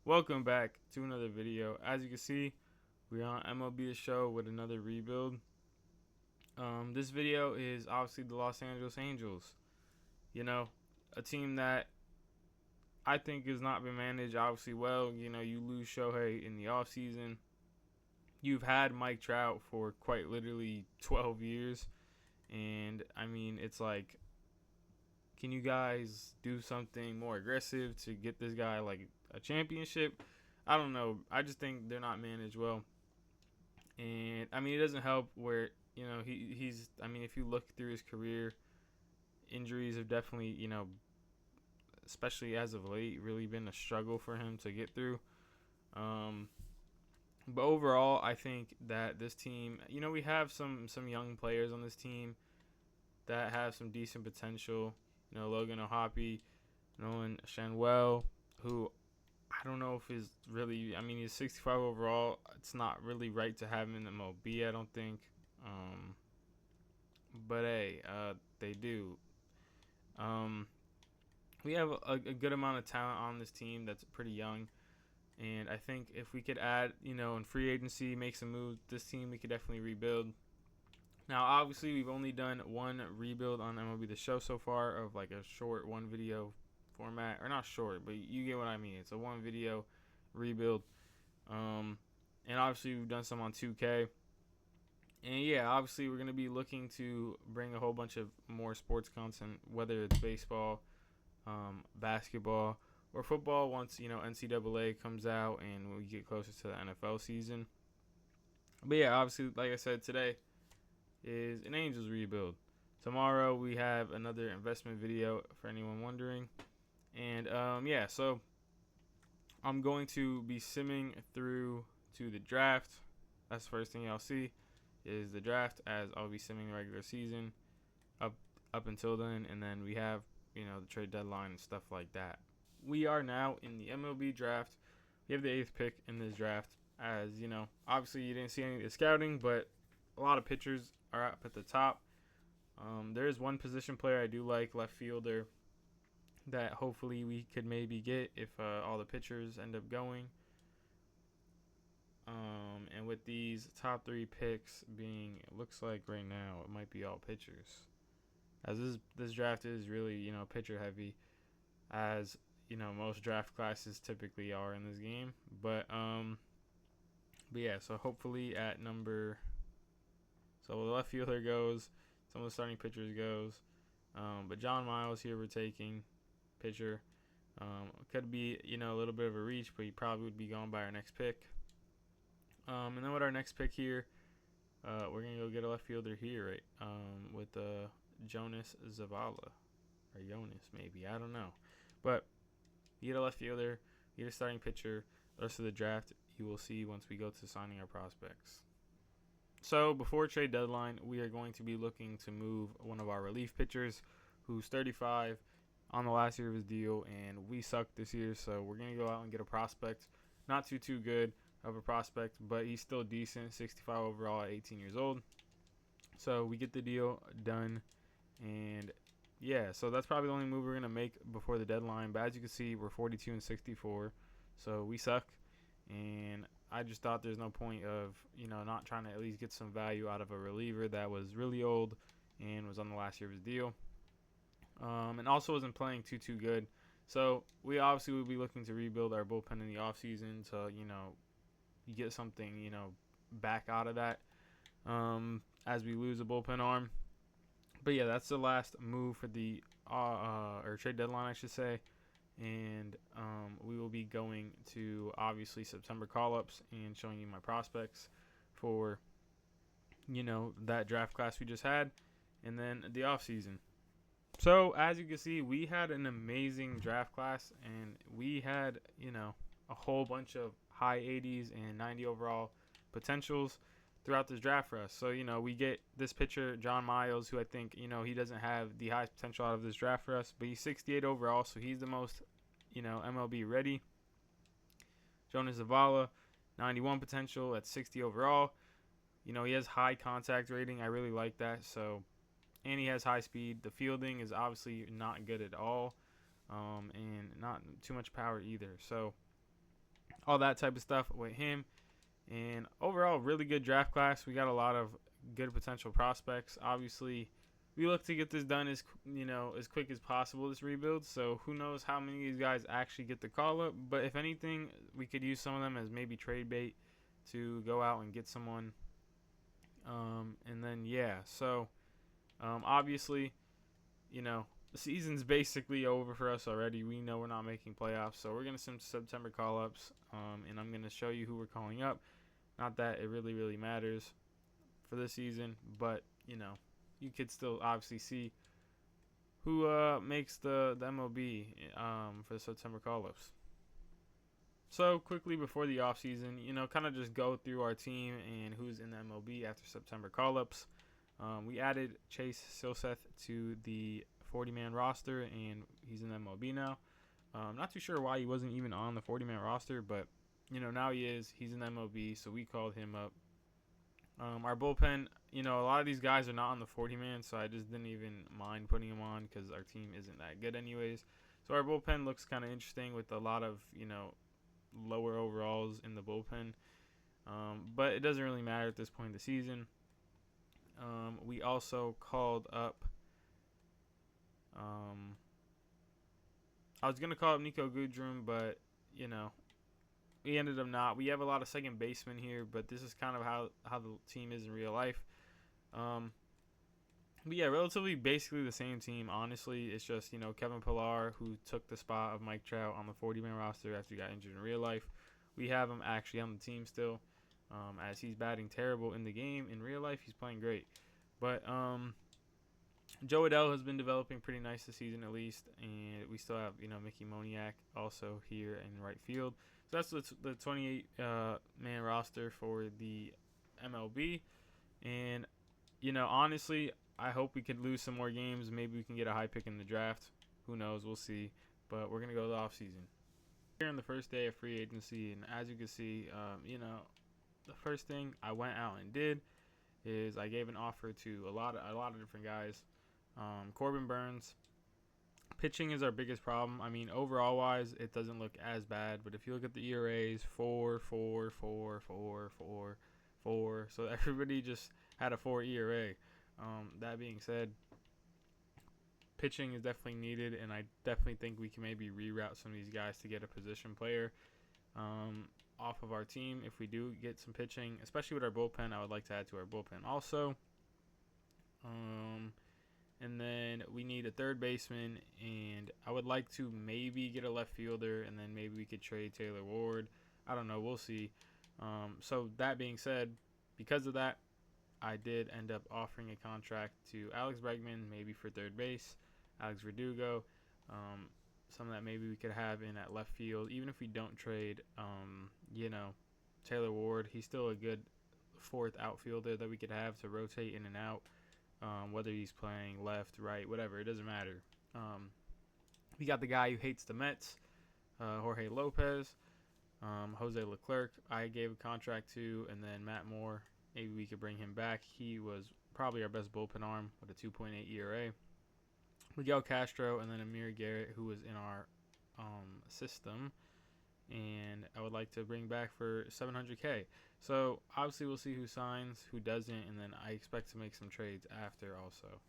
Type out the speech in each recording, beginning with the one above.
Welcome back to another video. As you can see, we're on MLB The Show with another rebuild. This video is obviously the Los Angeles Angels. You know, a team that I think has not been managed obviously well. You know, you lose Shohei in the offseason. You've had Mike Trout for quite literally 12 years. And, I mean, it's like, can you guys do something more aggressive to get this guy like a championship? I don't know. I just think they're not managed well. And I mean, it doesn't help where he's. I mean, if you look through his career, injuries have definitely especially as of late, really been a struggle for him to get through. Um, but overall, I think that this team, we have some young players on this team that have some decent potential. Logan O'Hoppe, Nolan Schanuel, who I don't know if he's really. I mean, he's 65 overall. It's not really right to have him in the MLB, I don't think. But hey, they do. Um, we have a good amount of talent on this team that's pretty young, and I think if we could add, in free agency, make some moves, this team we could definitely rebuild. Now, obviously, we've only done one rebuild on MLB The Show so far of like a short one video format, or not short, but you get what I mean. It's a one video rebuild. And obviously we've done some on 2K. And yeah, obviously we're going to be looking to bring a whole bunch of more sports content, whether it's baseball, basketball, or football once, NCAA comes out and we get closer to the NFL season. But yeah, obviously, like I said, today is an Angels rebuild. Tomorrow we have another investment video for anyone wondering. And yeah, so I'm going to be simming through to the draft. That's the first thing y'all see is the draft, as I'll be simming the regular season up until then, and then we have the trade deadline and stuff like that. We are now in the MLB draft. We have the 8th pick in this draft. As obviously you didn't see any of the scouting, but a lot of pitchers are up at the top. There is one position player I do like, left fielder, that hopefully we could maybe get if all the pitchers end up going. And with these top 3 picks being, it looks like right now it might be all pitchers, as this draft is really pitcher heavy, as most draft classes typically are in this game. But yeah, so hopefully at number, so the left fielder goes, some of the starting pitchers goes, but John Miles here we're taking pitcher. Could be a little bit of a reach, but he probably would be going by our next pick. And then with our next pick here, we're gonna go get a left fielder here, right? With Jonas Zavala, or Jonas maybe, I don't know, but you get a left fielder, you get a starting pitcher. The rest of the draft you will see once we go to signing our prospects. So before trade deadline, we are going to be looking to move one of our relief pitchers, who's 35, on the last year of his deal, and we sucked this year, so we're gonna go out and get a prospect. Not too good of a prospect, but he's still decent, 65 overall at 18 years old. So we get the deal done, and yeah, so that's probably the only move we're gonna make before the deadline. But as you can see, we're 42 and 64, so we suck. And I just thought there's no point of not trying to at least get some value out of a reliever that was really old and was on the last year of his deal, and also wasn't playing too good. So we obviously would be looking to rebuild our bullpen in the offseason to get something back out of that, as we lose a bullpen arm. But yeah, that's the last move for the or trade deadline, I should say. And we will be going to obviously September call-ups and showing you my prospects for that draft class we just had, and then the offseason. So as you can see, we had an amazing draft class, and we had a whole bunch of high 80s and 90 overall potentials throughout this draft for us. So we get this pitcher John Miles, who I think he doesn't have the highest potential out of this draft for us, but he's 68 overall, so he's the most MLB ready. Jonas Zavala, 91 potential at 60 overall. He has high contact rating. I really like that. So, and he has high speed. The fielding is obviously not good at all, and not too much power either. So all that type of stuff with him. And overall, really good draft class. We got a lot of good potential prospects. Obviously, we look to get this done as quick as possible, this rebuild. So who knows how many of these guys actually get the call up. But if anything, we could use some of them as maybe trade bait to go out and get someone. And then obviously, the season's basically over for us already. We know we're not making playoffs, so we're gonna send September call ups. And I'm gonna show you who we're calling up. Not that it really matters for this season, but you could still obviously see who makes the MLB for the September call-ups. So quickly before the offseason, kind of just go through our team and who's in the MLB after September call-ups. We added Chase Silseth to the 40-man roster, and he's in the MLB now. Not too sure why he wasn't even on the 40-man roster, but now he is. He's in the MLB, so we called him up. Our bullpen, a lot of these guys are not on the 40-man, so I just didn't even mind putting him on because our team isn't that good anyways. So our bullpen looks kind of interesting with a lot of, lower overalls in the bullpen. But it doesn't really matter at this point in the season. We also called up, I was going to call up Nico Goodrum, but, we ended up not. We have a lot of second basemen here, but this is kind of how the team is in real life. But yeah, relatively basically the same team, honestly. It's just, Kevin Pillar, who took the spot of Mike Trout on the 40-man roster after he got injured in real life. We have him actually on the team still, as he's batting terrible in the game. In real life, he's playing great. But Joe Adell has been developing pretty nice this season at least, and we still have, Mickey Moniak also here in right field. So that's the 28-man roster for the MLB. And, honestly, I hope we could lose some more games. Maybe we can get a high pick in the draft. Who knows? We'll see. But we're going to go to the offseason. Here on the first day of free agency, and as you can see, the first thing I went out and did is I gave an offer to a lot of different guys. Corbin Burnes. Pitching is our biggest problem. I mean, overall-wise, it doesn't look as bad. But if you look at the ERAs, 4, 4, 4, 4, 4, 4. So everybody just had a 4 ERA. That being said, pitching is definitely needed, and I definitely think we can maybe reroute some of these guys to get a position player off of our team if we do get some pitching, especially with our bullpen. I would like to add to our bullpen also. And then we need a third baseman, and I would like to maybe get a left fielder, and then maybe we could trade Taylor Ward. I don't know. We'll see. So that being said, because of that, I did end up offering a contract to Alex Bregman, maybe for third base, Alex Verdugo, some that maybe we could have in at left field. Even if we don't trade, Taylor Ward, he's still a good fourth outfielder that we could have to rotate in and out. Whether he's playing left, right, whatever, it doesn't matter. We got the guy who hates the Mets, Jorge Lopez, Jose Leclerc. I gave a contract to, and then Matt Moore. Maybe we could bring him back. He was probably our best bullpen arm with a 2.8 ERA. Miguel Castro, and then Amir Garrett, who was in our system, and I would like to bring back for $700K. So obviously we'll see who signs, who doesn't, and then I expect to make some trades after also.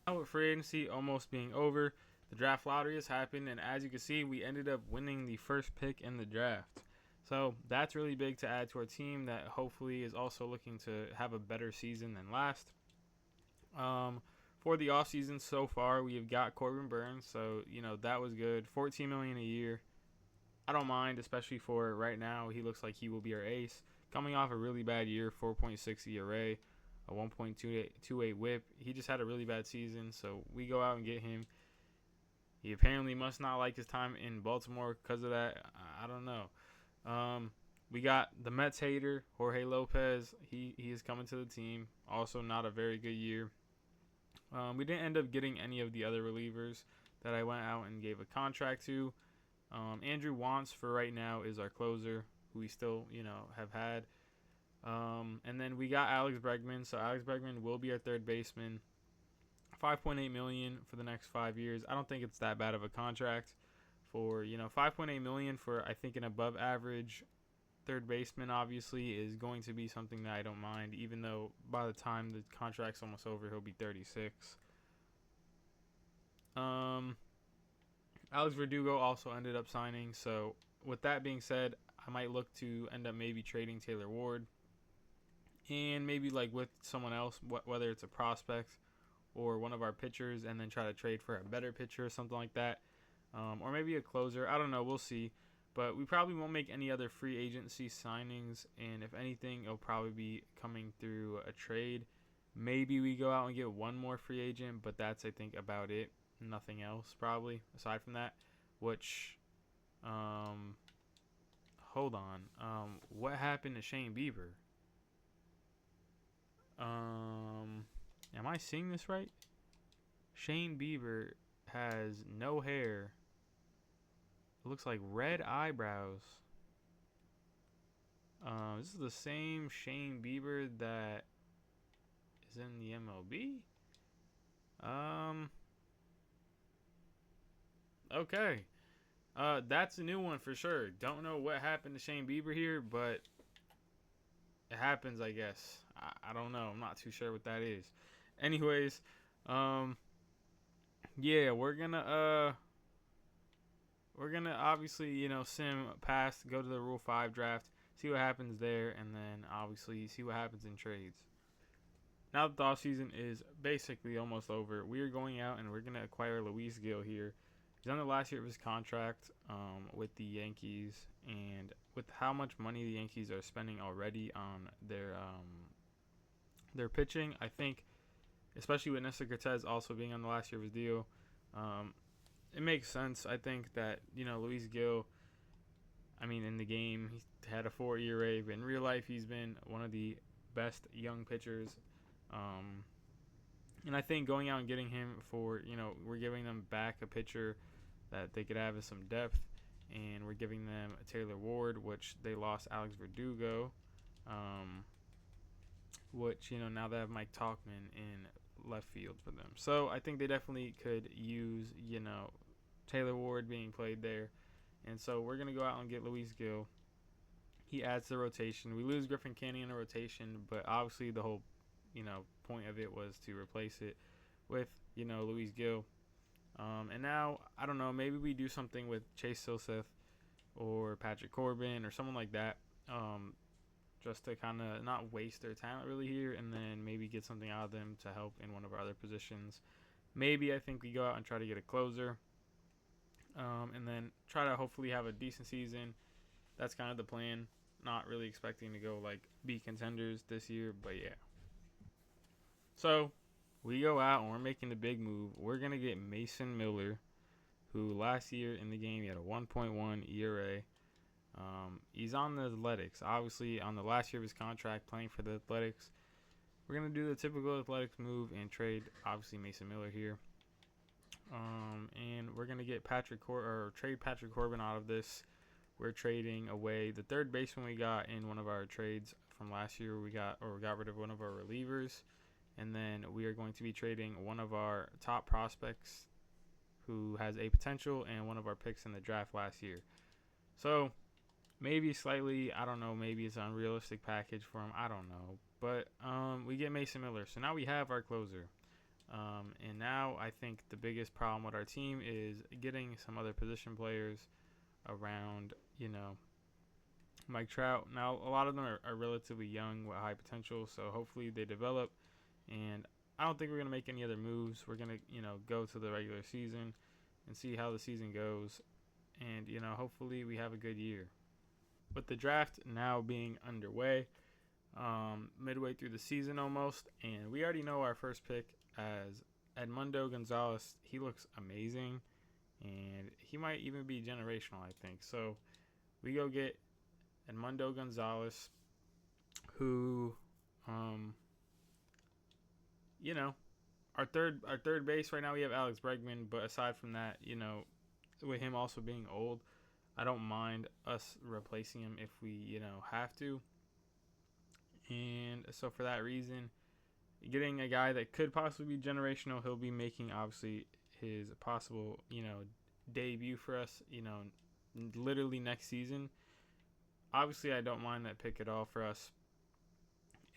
Now with free agency almost being over, the draft lottery has happened, and as you can see, we ended up winning the first pick in the draft. So that's really big to add to our team that hopefully is also looking to have a better season than last. For the offseason so far, we have got Corbin Burnes, so that was good. $14 million a year. I don't mind, especially for right now. He looks like he will be our ace. Coming off a really bad year, 4.6 ERA, a 1.28 WHIP. He just had a really bad season, so we go out and get him. He apparently must not like his time in Baltimore because of that. I don't know. We got the Mets hater, Jorge Lopez. He is coming to the team. Also not a very good year. We didn't end up getting any of the other relievers that I went out and gave a contract to. Andrew Wantz for right now is our closer, who we still, have had. And then we got Alex Bregman. So Alex Bregman will be our third baseman. $5.8 million for the next 5 years. I don't think it's that bad of a contract for 5.8 million for I think an above average third baseman obviously is going to be something that I don't mind, even though by the time the contract's almost over he'll be 36. Alex Verdugo also ended up signing, so with that being said, I might look to end up maybe trading Taylor Ward and maybe like with someone else, whether it's a prospect or one of our pitchers, and then try to trade for a better pitcher or something like that, or maybe a closer. I don't know. We'll see. But we probably won't make any other free agency signings, and if anything, it'll probably be coming through a trade. Maybe we go out and get one more free agent, but that's, I think, about it. Nothing else, probably, aside from that. Which, hold on. What happened to Shane Bieber? Am I seeing this right? Shane Bieber has no hair. It looks like red eyebrows. This is the same Shane Bieber that is in the MLB. Okay. That's a new one for sure. Don't know what happened to Shane Bieber here, but it happens, I guess. I don't know. I'm not too sure what that is. Anyways, yeah, we're gonna obviously, sim past, go to the Rule 5 draft, see what happens there, and then obviously see what happens in trades. Now that the offseason is basically almost over, we are going out and we're going to acquire Luis Gil here. He's on the last year of his contract with the Yankees, and with how much money the Yankees are spending already on their pitching, I think, especially with Nestor Cortez also being on the last year of his deal, it makes sense. I think that, Luis Gil, I mean, in the game, he had a 4 ERA, but in real life, he's been one of the best young pitchers. And I think going out and getting him for, we're giving them back a pitcher that they could have as some depth, and we're giving them a Taylor Ward, which they lost Alex Verdugo, which, now they have Mike Tauchman in left field for them. So I think they definitely could use, Taylor Ward being played there. And so we're going to go out and get Luis Gil. He adds to the rotation. We lose Griffin Canning in the rotation, but obviously the whole, point of it was to replace it with, Luis Gil. And now, I don't know, maybe we do something with Chase Silseth or Patrick Corbin or someone like that, just to kind of not waste their talent really here, and then maybe get something out of them to help in one of our other positions. Maybe I think we go out and try to get a closer, and then try to hopefully have a decent season. That's kind of the plan. Not really expecting to go be contenders this year, but yeah. So we go out and we're making the big move. We're gonna get Mason Miller, who last year in the game he had a 1.1 ERA. He's on the Athletics, obviously on the last year of his contract, playing for the Athletics. We're gonna do the typical Athletics move and trade obviously Mason Miller here. And we're gonna get trade Patrick Corbin out of this. We're trading away the third baseman we got in one of our trades from last year. We got rid of one of our relievers, and then we are going to be trading one of our top prospects who has a potential and one of our picks in the draft last year. So maybe slightly, I don't know, maybe it's an unrealistic package for him. I don't know. But we get Mason Miller. So now we have our closer. And now I think the biggest problem with our team is getting some other position players around, Mike Trout. Now, a lot of them are relatively young with high potential, so hopefully they develop. And I don't think we're going to make any other moves. We're going to, go to the regular season and see how the season goes. And, hopefully we have a good year. With the draft now being underway, midway through the season almost, and we already know our first pick as Edmundo Gonzalez. He looks amazing, and he might even be generational, I think. So we go get Edmundo Gonzalez, who, our third base right now we have Alex Bregman, but aside from that, with him also being old, I don't mind us replacing him if we, have to. And so for that reason, getting a guy that could possibly be generational, he'll be making obviously his possible, debut for us, literally next season. Obviously, I don't mind that pick at all for us.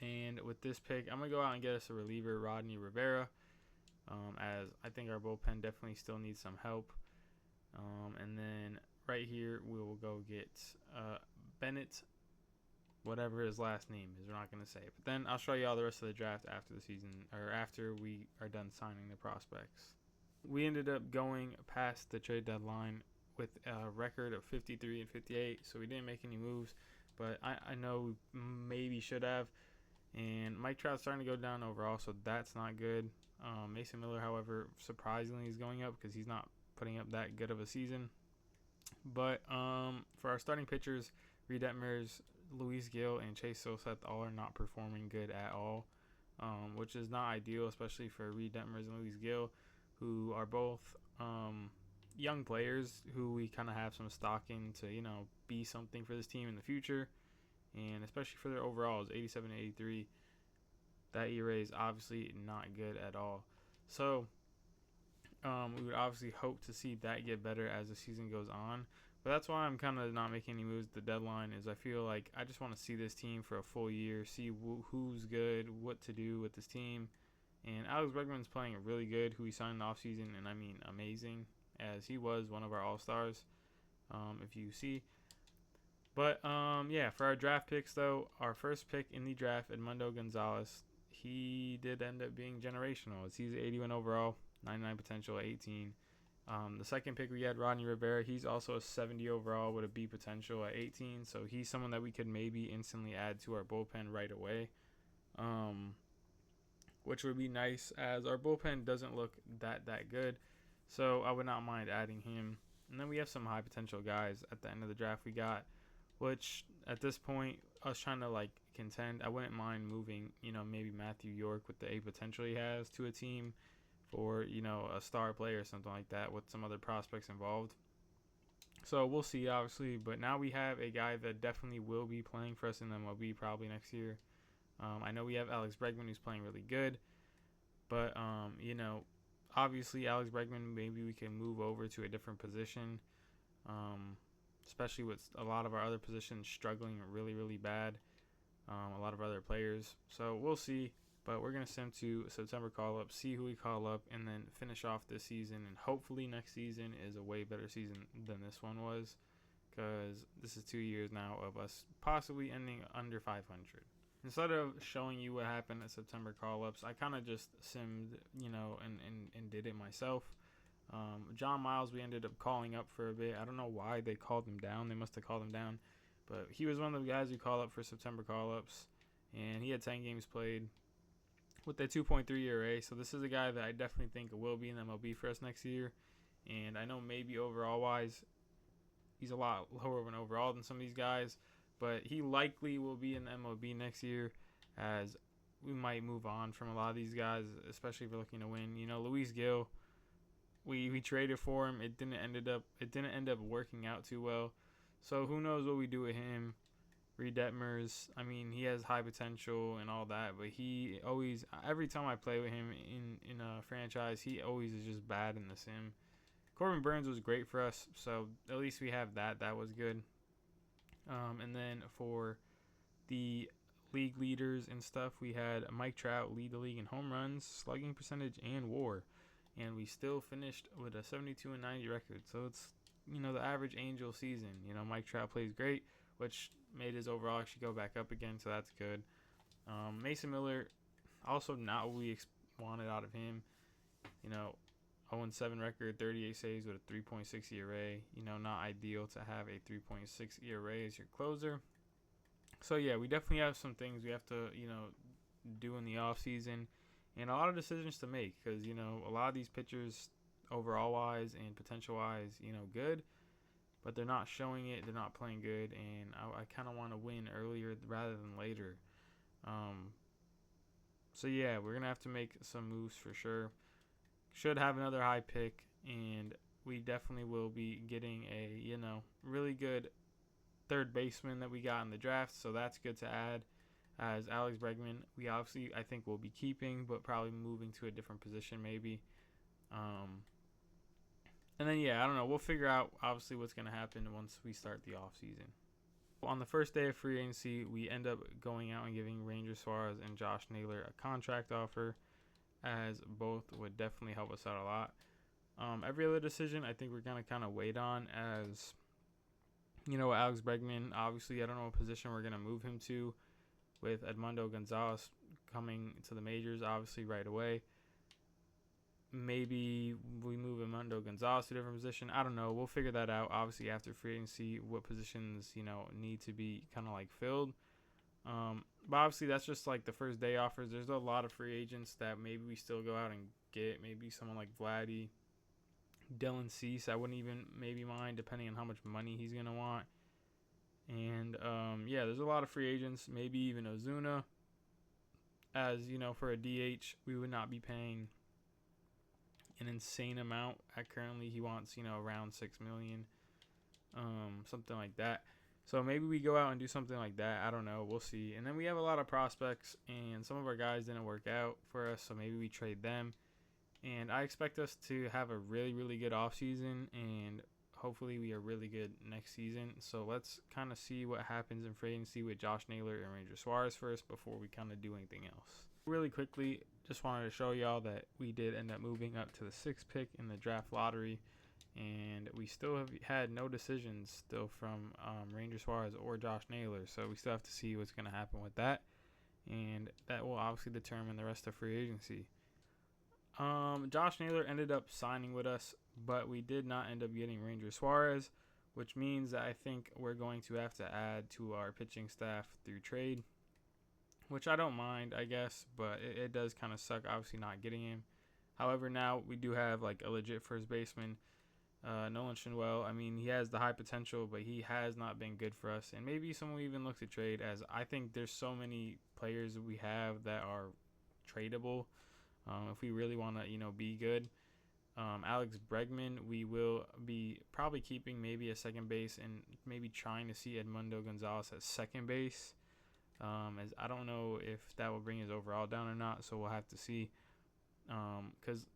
And with this pick, I'm going to go out and get us a reliever, Rodney Rivera, as I think our bullpen definitely still needs some help. And then right here, we will go get Bennett, whatever his last name is. We're not going to say it. But then I'll show you all the rest of the draft after the season, or after we are done signing the prospects. We ended up going past the trade deadline with a record of 53 and 58, so we didn't make any moves, but I know we maybe should have. And Mike Trout's starting to go down overall, so that's not good. Mason Miller, however, surprisingly is going up because he's not putting up that good of a season. But for our starting pitchers, Reid Detmers, Luis Gil, and Chase Soseth all are not performing good at all, which is not ideal, especially for Reid Detmers and Luis Gil, who are both young players who we kind of have some stock in to, be something for this team in the future. And especially for their overalls, 87 and 83, that ERA is obviously not good at all. So we would obviously hope to see that get better as the season goes on. But that's why I'm kind of not making any moves at the deadline, is I feel like I just want to see this team for a full year, see who's good, what to do with this team. And Alex Bregman's playing really good, who we signed in the offseason, and I mean amazing, as he was one of our all-stars, if you see. But, for our draft picks, though, our first pick in the draft, Edmundo Gonzalez, he did end up being generational. He's 81 overall, 99 potential at 18. The second pick we had, Rodney Rivera, he's also a 70 overall with a B potential at 18. So he's someone that we could maybe instantly add to our bullpen right away, which would be nice as our bullpen doesn't look that good. So I would not mind adding him. And then we have some high potential guys at the end of the draft we got, which at this point, us trying to contend, I wouldn't mind moving, maybe Matthew York with the A potential he has to a team for, a star player or something like that with some other prospects involved. So we'll see, obviously. But now we have a guy that definitely will be playing for us in the MLB probably next year. I know we have Alex Bregman, who's playing really good. But, obviously Alex Bregman, maybe we can move over to a different position. Especially with a lot of our other positions struggling really, really bad. A lot of other players. So we'll see. But we're going to send to September call-up, see who we call up, and then finish off this season. And hopefully next season is a way better season than this one was, because this is 2 years now of us possibly ending under 500. Instead of showing you what happened at September call-ups, I kind of just simmed, and did it myself. John Miles, we ended up calling up for a bit. I don't know why they called him down. They must have called him down. But he was one of the guys we called up for September call-ups. And he had 10 games played with a 2.3 ERA. So this is a guy that I definitely think will be in MLB for us next year. And I know maybe overall-wise, he's a lot lower of an overall than some of these guys. But he likely will be in the MLB next year, as we might move on from a lot of these guys, especially if we're looking to win. Luis Gil, we traded for him. It didn't end up working out too well. So who knows what we do with him. Reid Detmers, I mean, he has high potential and all that, but he always, every time I play with him in a franchise, he always is just bad in the sim. Corbin Burns was great for us, so at least we have that. That was good. And then for the league leaders and stuff, we had Mike Trout lead the league in home runs, slugging percentage, and WAR. And we still finished with a 72 and 90 record. So it's, the average Angel season. Mike Trout plays great, which made his overall actually go back up again. So that's good. Mason Miller, also not what we wanted out of him. 0-7 record, 38 saves with a 3.6 ERA. Not ideal to have a 3.6 ERA as your closer. So, yeah, we definitely have some things we have to, do in the offseason. And a lot of decisions to make because, a lot of these pitchers overall-wise and potential-wise, good. But they're not showing it. They're not playing good. And I kind of want to win earlier rather than later. So, yeah, we're going to have to make some moves for sure. Should have another high pick. And we definitely will be getting a, really good third baseman that we got in the draft. So that's good to add. As Alex Bregman, we obviously, I think, will be keeping, but probably moving to a different position maybe. And then, yeah, I don't know. We'll figure out, obviously, what's going to happen once we start the offseason. On the first day of free agency, we end up going out and giving Ranger Suarez and Josh Naylor a contract offer, as both would definitely help us out a lot. Every other decision, I think we're going to kind of wait on, as, Alex Bregman, obviously, I don't know what position we're going to move him to, with Edmundo Gonzalez coming to the majors, obviously, right away. Maybe we move Edmundo Gonzalez to a different position. I don't know. We'll figure that out, obviously, after free agency, what positions, need to be kind of like filled. But obviously, that's just like the first day offers. There's a lot of free agents that maybe we still go out and get. Maybe someone like Vladdy, Dylan Cease, I wouldn't even maybe mind, depending on how much money he's going to want. And, yeah, there's a lot of free agents. Maybe even Ozuna. As, for a DH, we would not be paying an insane amount. Currently, he wants, around $6 million, something like that. So maybe we go out and do something like that. I don't know. We'll see. And then we have a lot of prospects, and some of our guys didn't work out for us, so maybe we trade them. And I expect us to have a really, really good offseason, and hopefully we are really good next season. So let's kind of see what happens in free agency with Josh Naylor and Ranger Suarez first before we kind of do anything else. Really quickly, just wanted to show y'all that we did end up moving up to the 6th pick in the draft lottery, and we still have had no decisions still from Ranger Suarez or Josh Naylor, so we still have to see what's going to happen with that, and that will obviously determine the rest of free agency. Josh Naylor ended up signing with us, but we did not end up getting Ranger Suarez, which means that I think we're going to have to add to our pitching staff through trade, which I don't mind, I guess, but it does kind of suck, obviously, not getting him. However, now we do have like a legit first baseman, Nolan Schanuel. I mean, he has the high potential, but he has not been good for us, and maybe someone we even look to trade, as I think there's so many players that we have that are tradable. If we really want to, be good. Alex Bregman, we will be probably keeping maybe a second base and maybe trying to see Edmundo Gonzalez at second base. As I don't know if that will bring his overall down or not, so we'll have to see. Because,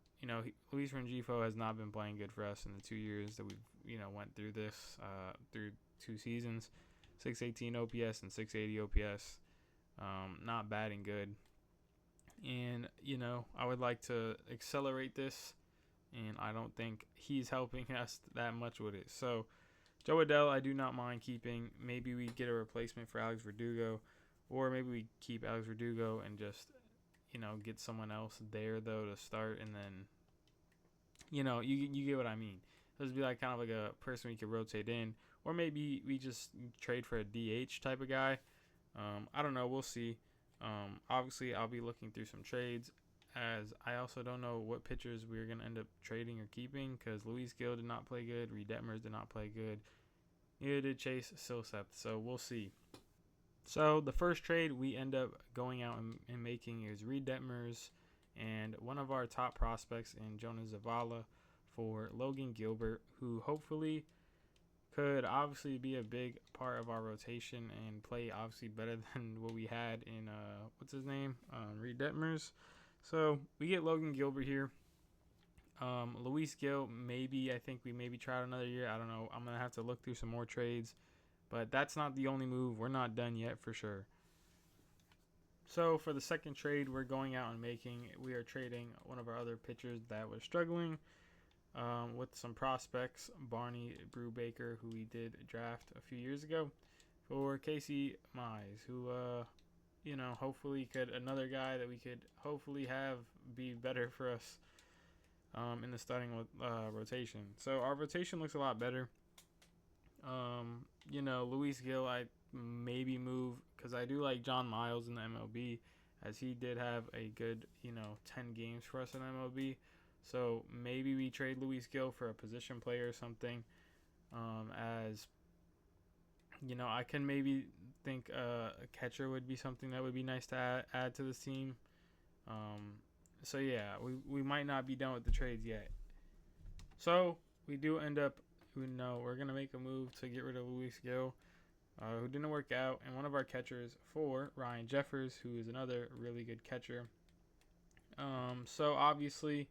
Luis Rengifo has not been playing good for us in the 2 years that we've, went through this, through 2 seasons. 618 OPS and 680 OPS. Not batting good. And, I would like to accelerate this, and I don't think he's helping us that much with it. So, Joe Adell, I do not mind keeping. Maybe we get a replacement for Alex Verdugo, or maybe we keep Alex Verdugo and just, get someone else there, though, to start, and then, you get what I mean. This would be like kind of like a person we could rotate in, or maybe we just trade for a DH type of guy. I don't know. We'll see. Obviously, I'll be looking through some trades, as I also don't know what pitchers we're going to end up trading or keeping, because Luis Gil did not play good, Reed Detmers did not play good, neither did Chase Silseth, so we'll see. So the first trade we end up going out and making is Reed Detmers and one of our top prospects in Jonas Zavala for Logan Gilbert, who hopefully could obviously be a big part of our rotation and play obviously better than what we had in what's his name, Reed Detmers. So we get Logan Gilbert here. Luis Gil, maybe I think we maybe try it another year. I don't know. I'm gonna have to look through some more trades, but that's not the only move. We're not done yet for sure. So for the second trade we're going out and making, we are trading one of our other pitchers that was struggling. With some prospects, Barney Brubaker, who we did draft a few years ago, for Casey Mize, who, hopefully another guy that we could hopefully have be better for us in the starting rotation. So our rotation looks a lot better. Luis Gil, I maybe move, because I do like John Miles in the MLB, as he did have a good, 10 games for us in MLB. So maybe we trade Luis Gil for a position player or something. As, I can maybe think a catcher would be something that would be nice to add to this team. So yeah, we might not be done with the trades yet. So we do end up, we're going to make a move to get rid of Luis Gil, who didn't work out, and one of our catchers for Ryan Jeffers, who is another really good catcher. So obviously,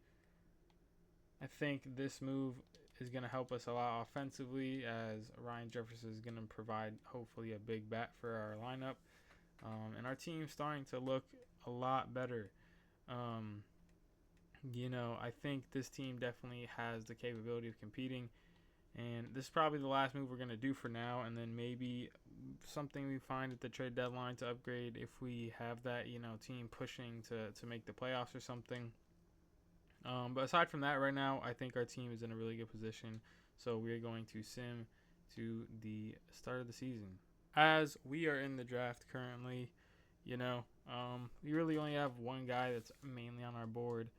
I think this move is going to help us a lot offensively, as Ryan Jefferson is going to provide hopefully a big bat for our lineup. And our team's starting to look a lot better. I think this team definitely has the capability of competing. And this is probably the last move we're going to do for now. And then maybe something we find at the trade deadline to upgrade if we have that, team pushing to make the playoffs or something. But aside from that, right now, I think our team is in a really good position. So we're going to sim to the start of the season. As we are in the draft currently, we really only have one guy that's mainly on our board.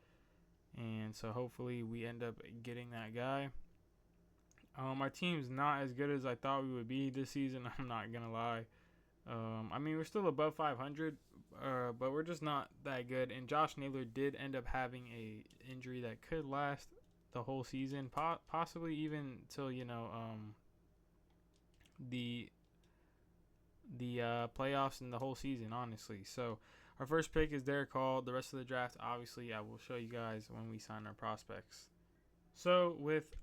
And so hopefully we end up getting that guy. Our team's not as good as I thought we would be this season. I'm not going to lie. We're still above 500, but we're just not that good. And Josh Naylor did end up having a injury that could last the whole season, possibly even till the playoffs and the whole season, honestly. So our first pick is Derek Hall. The rest of the draft, obviously, I will show you guys when we sign our prospects. So with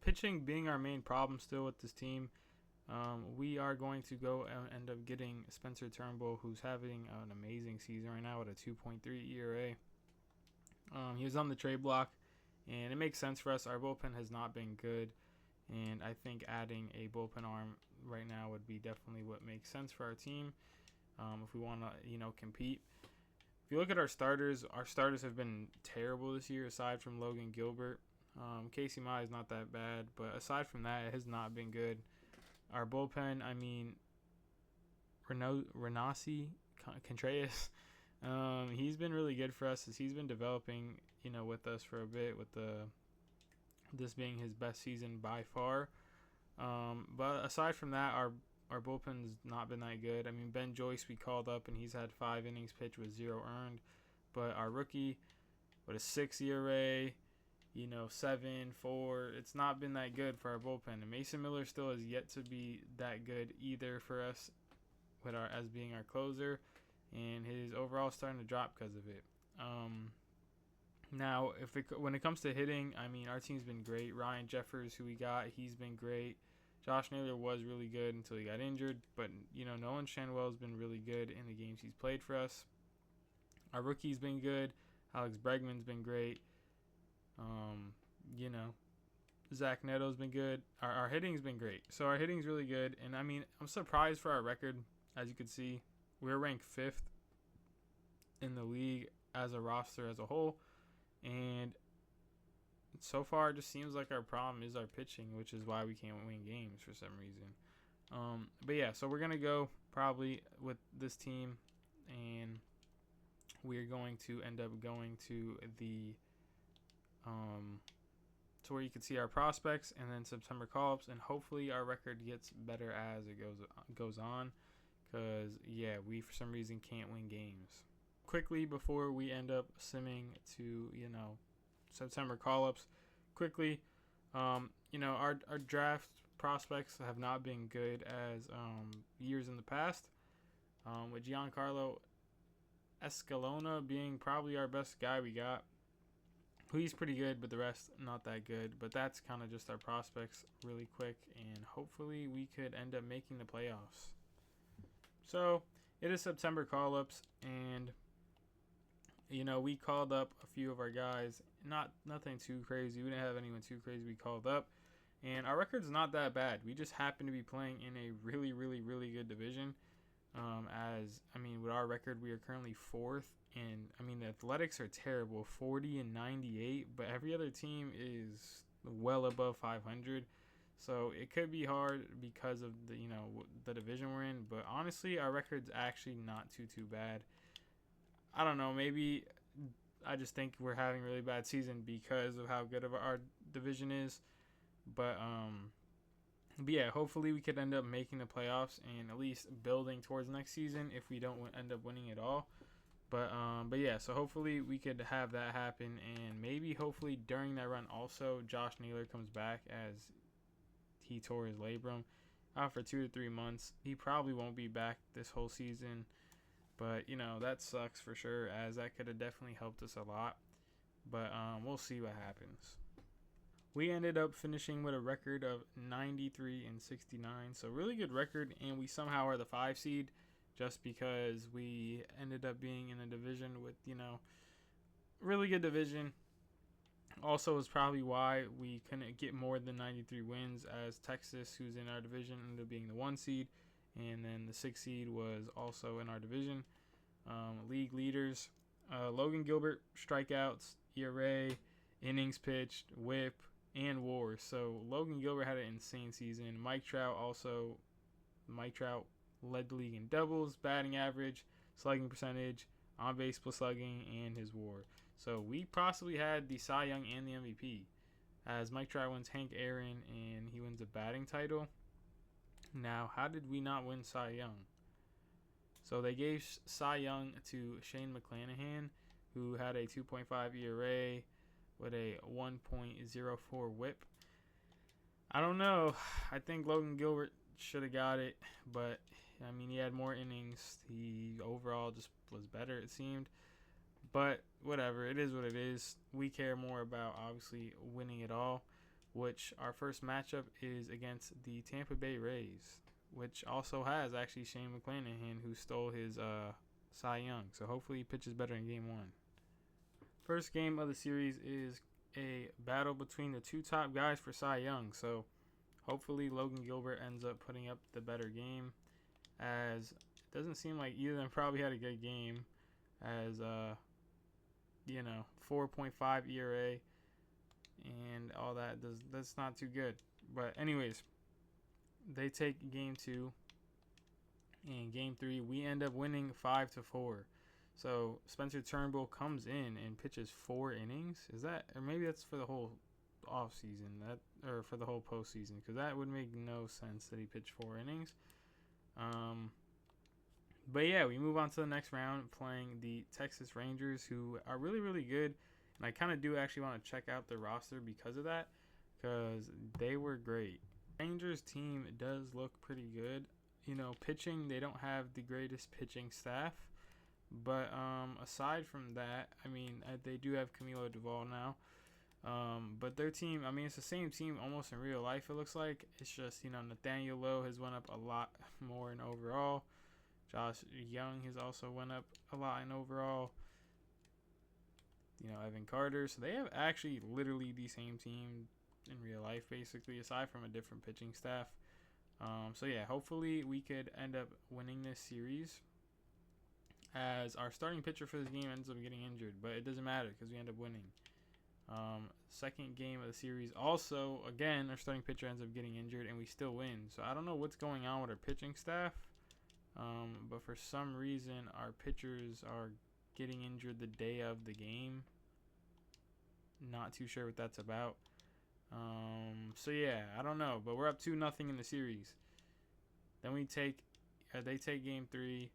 pitching being our main problem still with this team, we are going to go and end up getting Spencer Turnbull, who's having an amazing season right now with a 2.3 ERA. He was on the trade block, and it makes sense for us. Our bullpen has not been good, and I think adding a bullpen arm right now would be definitely what makes sense for our team if we want to, compete. If you look at our starters have been terrible this year aside from Logan Gilbert. Casey Mize is not that bad, but aside from that, it has not been good. Our bullpen, Renasi Contreras, he's been really good for us as he's been developing, with us for a bit, with this being his best season by far. But aside from that, our bullpen's not been that good. Ben Joyce we called up, and he's had 5 innings pitched with 0 earned. But our rookie with a 6 ERA, 7-4. It's not been that good for our bullpen. And Mason Miller still has yet to be that good either for us as being our closer. And his overall starting to drop because of it. Now, when it comes to hitting, our team's been great. Ryan Jeffers, who we got, he's been great. Josh Naylor was really good until he got injured. But, Nolan Shanwell has been really good in the games he's played for us. Our rookie's been good. Alex Bregman's been great. Zach Neto's been good. Our hitting's been great. So our hitting's really good. And, I'm surprised for our record. As you can see, we're ranked 5th in the league as a roster as a whole. And so far, it just seems like our problem is our pitching, which is why we can't win games for some reason. But yeah, so we're going to go probably with this team, and we're going to end up going to the to where you can see our prospects and then September call-ups, and hopefully our record gets better as it goes on, because yeah, we for some reason can't win games. Quickly before we end up simming to September call-ups, quickly, our draft prospects have not been good as years in the past, with Giancarlo Escalona being probably our best guy we got. He's pretty good, but the rest not that good. But that's kind of just our prospects really quick, and hopefully we could end up making the playoffs. So it is September call-ups, and we called up a few of our guys. Nothing too crazy. We didn't have anyone too crazy we called up, and our record's not that bad. We just happen to be playing in a really, really, really good division. With our record, we are currently 4th. And, the Athletics are terrible, 40-98, but every other team is well above 500. So it could be hard because of the division we're in. But honestly, our record's actually not too bad. I don't know, maybe I just think we're having a really bad season because of how good of our division is. But yeah, hopefully we could end up making the playoffs and at least building towards next season if we don't end up winning it all. But yeah, so hopefully we could have that happen, and maybe hopefully during that run also Josh Naylor comes back, as he tore his labrum out for 2 to 3 months. He probably won't be back this whole season, but that sucks for sure, as that could have definitely helped us a lot. But we'll see what happens. We ended up finishing with a record of 93-69, so really good record, and we somehow are the 5 seed just because we ended up being in a division with, really good division. Also is probably why we couldn't get more than 93 wins, as Texas, who's in our division, ended up being the 1 seed, and then the 6 seed was also in our division. League leaders, Logan Gilbert, strikeouts, ERA, innings pitched, whip, and WAR. So Logan Gilbert had an insane season. Mike Trout led the league in doubles, batting average, slugging percentage, on base plus slugging, and his WAR. So we possibly had the Cy Young and the MVP, as Mike Trout wins Hank Aaron and he wins a batting title. Now, how did we not win Cy Young? So they gave Cy Young to Shane McClanahan, who had a 2.5 ERA with a 1.04 whip. I don't know. I think Logan Gilbert should have got it, but I mean, he had more innings. He overall just was better, it seemed. But whatever, it is what it is. We care more about obviously winning it all, which our first matchup is against the Tampa Bay Rays, which also has actually Shane McClanahan, who stole his Cy Young. So hopefully he pitches better in game 1. First game of the series is a battle between the two top guys for Cy Young. So hopefully Logan Gilbert ends up putting up the better game, as it doesn't seem like either of them probably had a good game, as 4.5 ERA and all that. That's not too good. But anyways, they take game 2. In game 3, we end up winning 5-4. So Spencer Turnbull comes in and pitches 4 innings. Is that, or maybe that's for the whole off season, or for the whole postseason, because that would make no sense that he pitched 4 innings. But yeah, we move on to the next round, playing the Texas Rangers, who are really, really good. And I kind of do actually want to check out their roster because of that, because they were great. Rangers team does look pretty good. Pitching, they don't have the greatest pitching staff. But aside from that, I mean, they do have Camilo Duvall now. But their team, I mean, it's the same team almost in real life, it looks like. It's just, Nathaniel Lowe has went up a lot more in overall. Josh Young has also went up a lot in overall. Evan Carter. So they have actually literally the same team in real life, basically, aside from a different pitching staff. So yeah, hopefully we could end up winning this series, as our starting pitcher for this game ends up getting injured, but it doesn't matter because we end up winning. Second game of the series, also, again, our starting pitcher ends up getting injured and we still win. So I don't know what's going on with our pitching staff, but for some reason our pitchers are getting injured the day of the game. Not too sure what that's about. So yeah, I don't know, but we're up 2-0 in the series. Then they take game 3,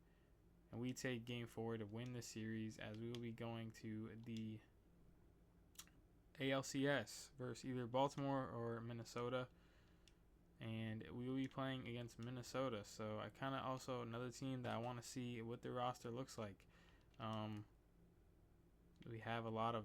and we take game 4 to win the series, as we will be going to the ALCS versus either Baltimore or Minnesota. And we will be playing against Minnesota. So I kind of also, another team that I want to see what their roster looks like. We have a lot of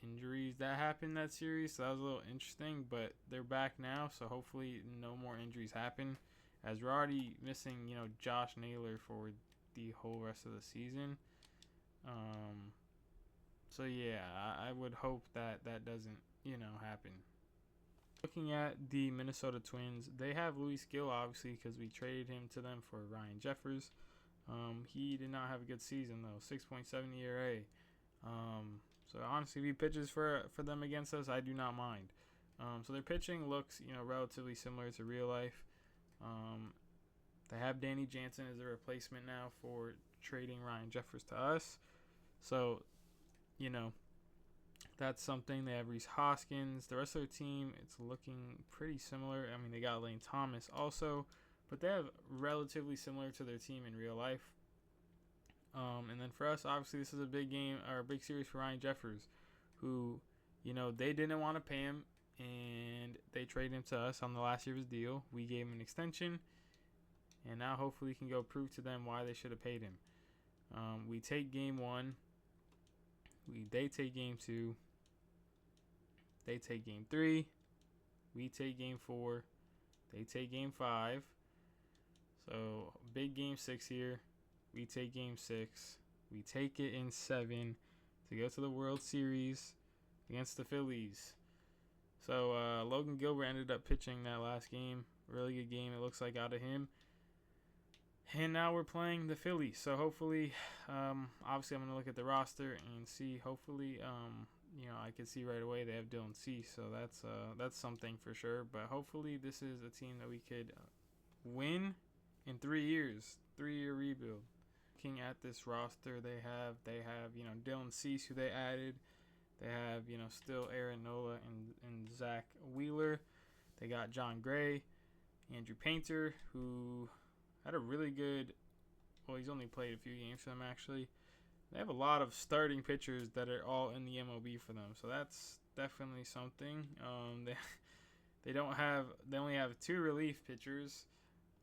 injuries that happened that series, so that was a little interesting, but they're back now, so hopefully no more injuries happen, as we're already missing, Josh Naylor for the whole rest of the season. So yeah, I would hope that doesn't, happen. Looking at the Minnesota Twins, they have Luis Gil, obviously, because we traded him to them for Ryan Jeffers. He did not have a good season, though. 6.7 ERA. So honestly, if he pitches for them against us, I do not mind. So their pitching looks, relatively similar to real life. They have Danny Jansen as a replacement now for trading Ryan Jeffers to us. So, that's something. They have Rhys Hoskins. The rest of their team, it's looking pretty similar. I mean, they got Lane Thomas also, but they have relatively similar to their team in real life. And then for us, obviously, this is a big game, or a big series for Ryan Jeffers, who, they didn't want to pay him, and they traded him to us on the last year's deal. We gave him an extension, and now hopefully we can go prove to them why they should have paid him. We take game 1. They take game 2. They take game 3. We take game 4. They take game 5. So big game 6 here. We take game 6. We take it in 7 to go to the World Series against the Phillies. So Logan Gilbert ended up pitching that last game. Really good game, it looks like, out of him. And now we're playing the Phillies. So hopefully, obviously I'm going to look at the roster and see. Hopefully, I can see right away they have Dylan Cease. So that's something for sure. But hopefully this is a team that we could win in 3 years. 3-year rebuild. Looking at this roster, they have Dylan Cease, who they added. They have still Aaron Nola and Zach Wheeler. They got John Gray, Andrew Painter, who had a really good. Well, he's only played a few games for them actually. They have a lot of starting pitchers that are all in the MLB for them, so that's definitely something. They only have 2 relief pitchers,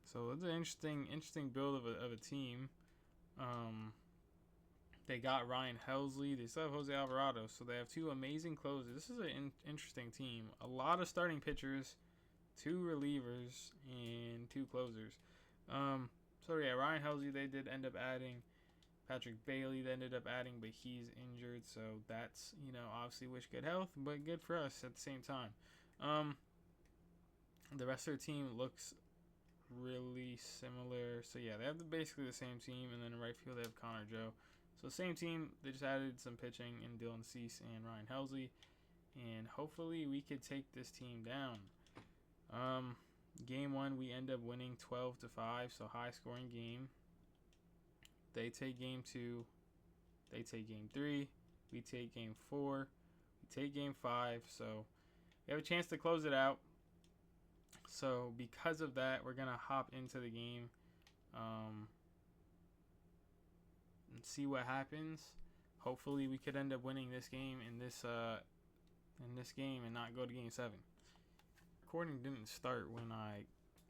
so it's an interesting build of a team. They got Ryan Helsley. They still have Jose Alvarado, so they have 2 amazing closers. This is an interesting team. A lot of starting pitchers, 2 relievers, and 2 closers. Ryan Helsley, they did end up adding. Patrick Bailey, they ended up adding, but he's injured, so that's, obviously wish good health, but good for us at the same time. The rest of their team looks really similar. So yeah, they have basically the same team, and then in right field they have Connor Joe. So same team, they just added some pitching in Dylan Cease and Ryan Helsley, and hopefully we could take this team down. Game 1 we end up winning 12-5, so high scoring game. They take game 2, they take game 3, we take game 4, we take game 5, so we have a chance to close it out. So because of that, we're gonna hop into the game and see what happens. Hopefully we could end up winning this game in this game and not go to game 7. Recording didn't start when I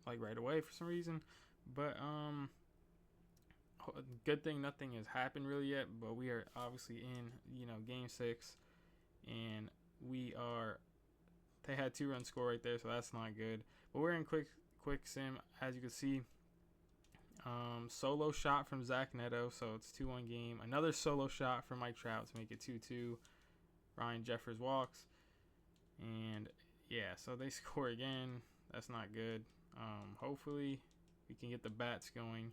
right away for some reason, but good thing nothing has happened really yet, but we are obviously in game 6, and they had 2-run score right there, so that's not good. But we're in quick sim, as you can see. Solo shot from Zach Neto, so it's 2-1 game. Another solo shot from Mike Trout to make it 2-2. Ryan Jeffers walks, and yeah, so they score again. That's not good. Hopefully we can get the bats going.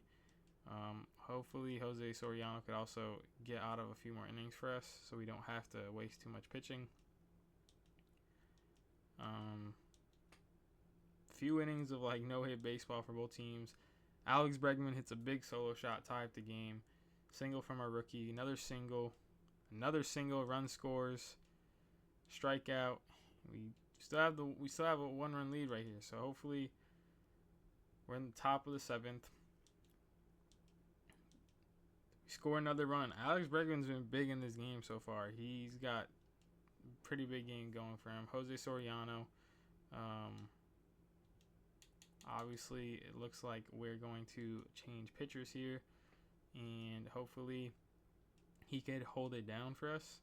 Hopefully Jose Soriano could also get out of a few more innings for us, so we don't have to waste too much pitching. Few innings of no-hit baseball for both teams. Alex Bregman hits a big solo shot, tie up the game. Single from our rookie, another single, run scores, strikeout. We still have a 1-run lead right here, so hopefully we're in the top of the 7th. We score another run. Alex Bregman's been big in this game so far. He's got a pretty big game going for him. Jose Soriano. Obviously, it looks like we're going to change pitchers here, and hopefully he could hold it down for us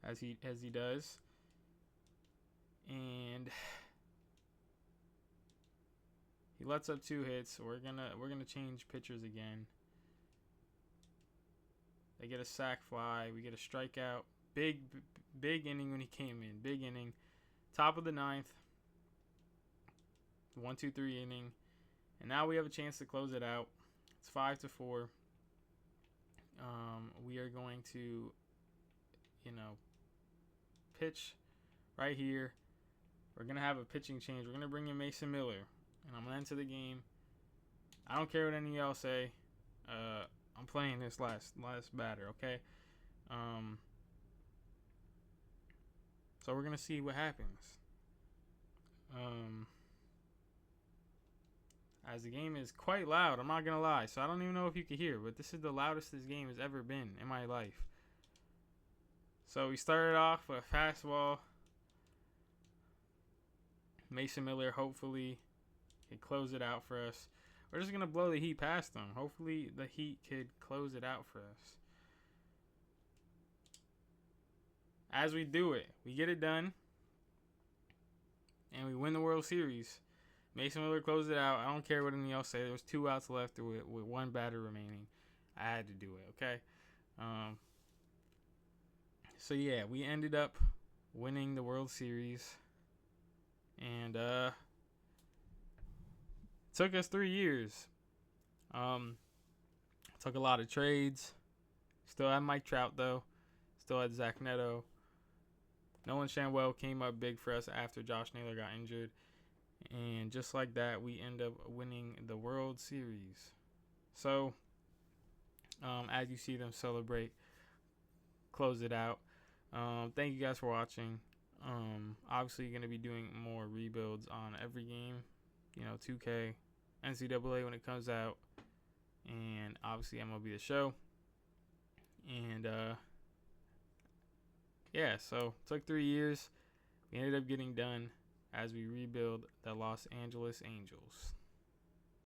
as he does. And he lets up 2 hits. So we're gonna change pitchers again. They get a sac fly. We get a strikeout. Big inning when he came in. Big inning. Top of the 9th. 1-2-3 inning, and now we have a chance to close it out. It's 5-4. We are going to, pitch right here. We're gonna have a pitching change. We're gonna bring in Mason Miller, and I'm gonna enter the game. I don't care what any of y'all say. I'm playing this last batter, okay? So we're gonna see what happens. As the game is quite loud, I'm not gonna lie, so I don't even know if you can hear, but this is the loudest this game has ever been in my life. So we started off with a fastball. Mason Miller hopefully can close it out for us. We're just gonna blow the heat past them. Hopefully the Heat could close it out for us. As we do it, we get it done. and we win the World Series. Mason Miller closed it out. I don't care what anyone else say. There was 2 outs left with 1 batter remaining. I had to do it, okay? So, yeah, we ended up winning the World Series. And took us 3 years. Took a lot of trades. Still had Mike Trout, though. Still had Zach Neto. Nolan Schanuel came up big for us after Josh Naylor got injured. And just like that, we end up winning the World Series. So, as you see them celebrate, close it out. Thank you guys for watching. Obviously, going to be doing more rebuilds on every game. 2K, NCAA when it comes out. And obviously, MLB The Show. And, yeah, so it took 3 years. We ended up getting done as we rebuild the Los Angeles Angels.